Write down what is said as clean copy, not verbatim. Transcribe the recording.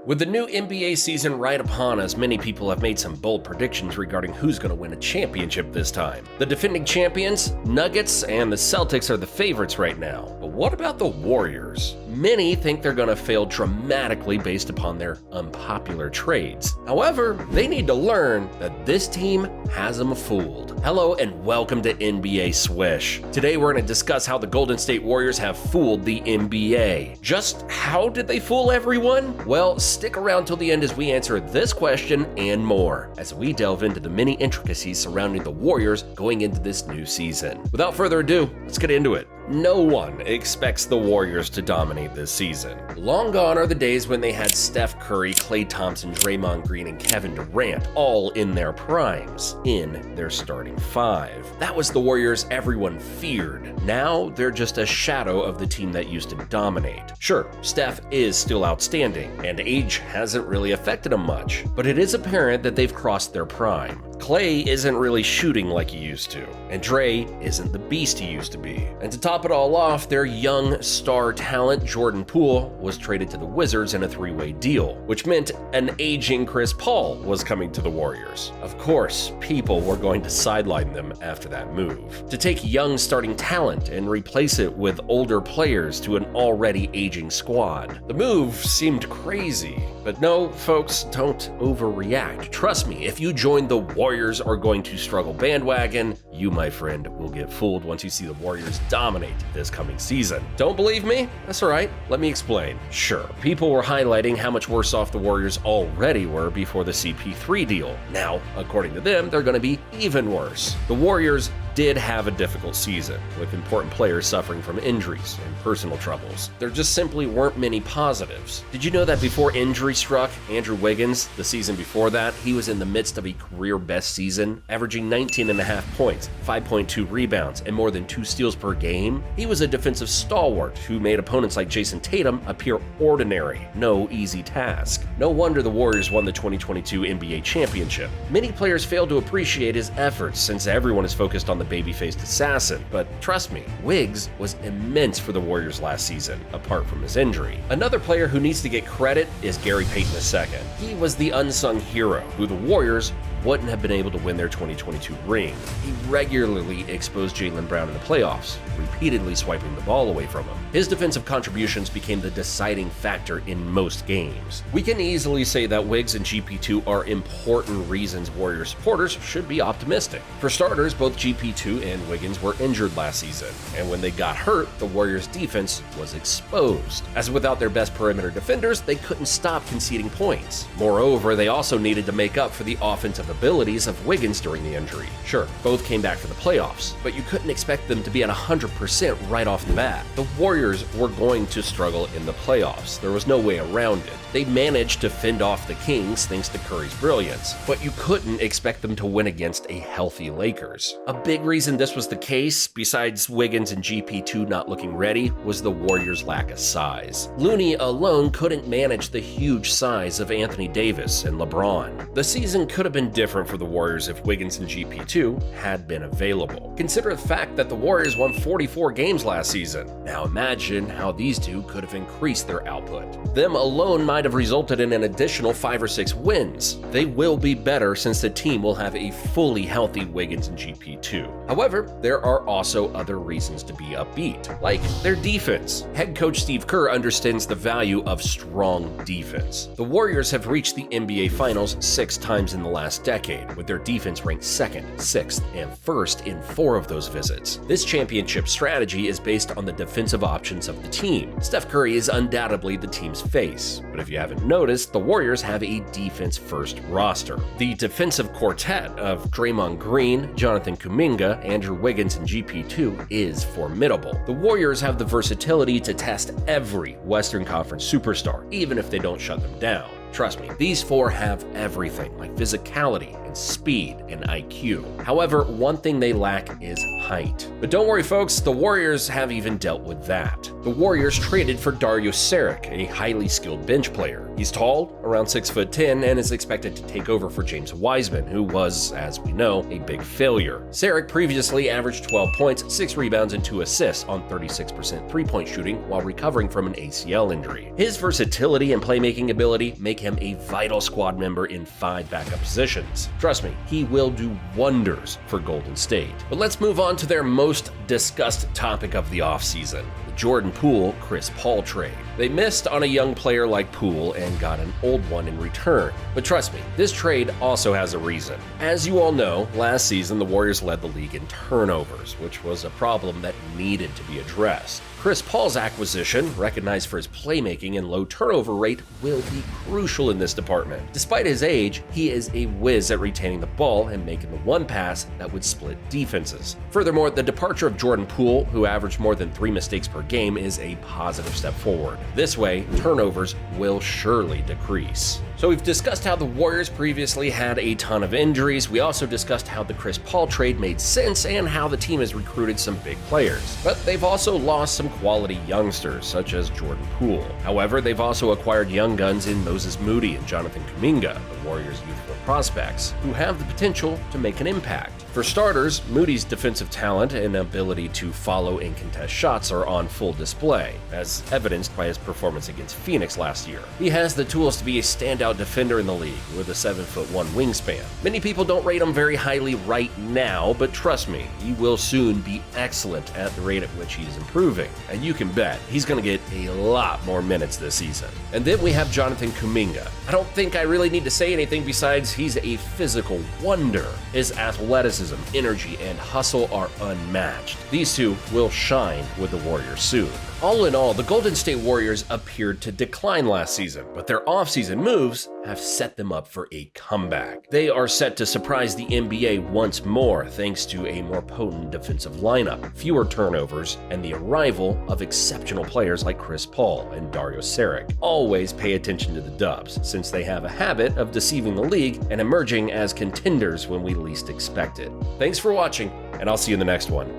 With the new NBA season right upon us, many people have made some bold predictions regarding who's going to win a championship this time. The defending champions, Nuggets, and the Celtics are the favorites right now. But what about the Warriors? Many think they're going to fail dramatically based upon their unpopular trades. However, they need to learn that this team has them fooled. Hello and welcome to NBA Swish. Today we're going to discuss how the Golden State Warriors have fooled the NBA. Just how did they fool everyone? Well, stick around till the end as we answer this question and more, as we delve into the many intricacies surrounding the Warriors going into this new season. Without further ado, let's get into it. No one expects the Warriors to dominate this season. Long gone are the days when they had Steph Curry, Klay Thompson, Draymond Green, and Kevin Durant all in their primes, in their starting five. That was the Warriors everyone feared. Now they're just a shadow of the team that used to dominate. Sure, Steph is still outstanding, and age hasn't really affected him much, but it is apparent that they've crossed their prime. Klay isn't really shooting like he used to, and Dre isn't the beast he used to be. And to top it all off, their young star talent, Jordan Poole, was traded to the Wizards in a three-way deal, which meant an aging Chris Paul was coming to the Warriors. Of course, people were going to sideline them after that move. To take young starting talent and replace it with older players to an already aging squad. The move seemed crazy, but no, folks, don't overreact. Trust me, if you join the Warriors are going to struggle bandwagon, you, my friend, will get fooled once you see the Warriors dominate this coming season. Don't believe me? That's alright, let me explain. Sure, people were highlighting how much worse off the Warriors already were before the CP3 deal. Now, according to them, they're going to be even worse. The Warriors did have a difficult season, with important players suffering from injuries and personal troubles. There just simply weren't many positives. Did you know that before injury struck Andrew Wiggins, the season before that, he was in the midst of a career-best season, averaging 19.5 points, 5.2 rebounds, and more than 2 steals per game? He was a defensive stalwart who made opponents like Jason Tatum appear ordinary. No easy task. No wonder the Warriors won the 2022 NBA championship. Many players failed to appreciate his efforts since everyone is focused on the baby-faced assassin, but trust me, Wiggs was immense for the Warriors last season, apart from his injury. Another player who needs to get credit is Gary Payton II. He was the unsung hero who the Warriors wouldn't have been able to win their 2022 ring. He regularly exposed Jaylen Brown in the playoffs, repeatedly swiping the ball away from him. His defensive contributions became the deciding factor in most games. We can easily say that Wiggs and GP2 are important reasons Warriors supporters should be optimistic. For starters, both GP2 and Wiggins were injured last season, and when they got hurt, the Warriors' defense was exposed. As without their best perimeter defenders, they couldn't stop conceding points. Moreover, they also needed to make up for the offensive abilities of Wiggins during the injury. Sure, both came back for the playoffs, but you couldn't expect them to be at 100% right off the bat. The Warriors were going to struggle in the playoffs. There was no way around it. They managed to fend off the Kings thanks to Curry's brilliance, but you couldn't expect them to win against a healthy Lakers. A big reason this was the case, besides Wiggins and GP2 not looking ready, was the Warriors' lack of size. Looney alone couldn't manage the huge size of Anthony Davis and LeBron. The season could have been different for the Warriors if Wiggins and GP2 had been available. Consider the fact that the Warriors won 44 games last season. Now imagine how these two could have increased their output. Them alone might have resulted in an additional 5 or 6 wins. They will be better since the team will have a fully healthy Wiggins and GP2. However, there are also other reasons to be upbeat, like their defense. Head coach Steve Kerr understands the value of strong defense. The Warriors have reached the NBA Finals 6 times in the last decade, with their defense ranked 2nd, 6th, and 1st in 4 of those visits. This championship strategy is based on the defensive options of the team. Steph Curry is undoubtedly the team's face, but if you haven't noticed, the Warriors have a defense-first roster. The defensive quartet of Draymond Green, Jonathan Kuminga, Andrew Wiggins, and GP2 is formidable. The Warriors have the versatility to test every Western Conference superstar, even if they don't shut them down. Trust me, these 4 have everything like physicality and in speed and IQ. However, one thing they lack is height. But don't worry folks, the Warriors have even dealt with that. The Warriors traded for Dario Saric, a highly skilled bench player. He's tall, around 6'10", and is expected to take over for James Wiseman, who was, as we know, a big failure. Saric previously averaged 12 points, 6 rebounds, and 2 assists on 36% three-point shooting while recovering from an ACL injury. His versatility and playmaking ability make him a vital squad member in 5 backup positions. Trust me, he will do wonders for Golden State. But let's move on to their most discussed topic of the offseason, the Jordan Poole-Chris Paul trade. They missed on a young player like Poole and got an old one in return. But trust me, this trade also has a reason. As you all know, last season the Warriors led the league in turnovers, which was a problem that needed to be addressed. Chris Paul's acquisition, recognized for his playmaking and low turnover rate, will be crucial in this department. Despite his age, he is a whiz at retaining the ball and making the one pass that would split defenses. Furthermore, the departure of Jordan Poole, who averaged more than 3 mistakes per game, is a positive step forward. This way, turnovers will surely decrease. So we've discussed how the Warriors previously had a ton of injuries. We also discussed how the Chris Paul trade made sense and how the team has recruited some big players. But they've also lost some quality youngsters, such as Jordan Poole. However, they've also acquired young guns in Moses Moody and Jonathan Kuminga, the Warriors' youthful prospects, who have the potential to make an impact. For starters, Moody's defensive talent and ability to follow and contest shots are on full display, as evidenced by his performance against Phoenix last year. He has the tools to be a standout defender in the league with a 7'1" wingspan. Many people don't rate him very highly right now, but trust me, he will soon be excellent at the rate at which he is improving. And you can bet he's going to get a lot more minutes this season. And then we have Jonathan Kuminga. I don't think I really need to say anything besides he's a physical wonder. His athleticism, energy, and hustle are unmatched. These two will shine with the Warriors soon. All in all, the Golden State Warriors appeared to decline last season, but their offseason moves have set them up for a comeback. They are set to surprise the NBA once more thanks to a more potent defensive lineup, fewer turnovers, and the arrival of exceptional players like Chris Paul and Dario Saric. Always pay attention to the Dubs, since they have a habit of deceiving the league and emerging as contenders when we least expect it. Thanks for watching, and I'll see you in the next one.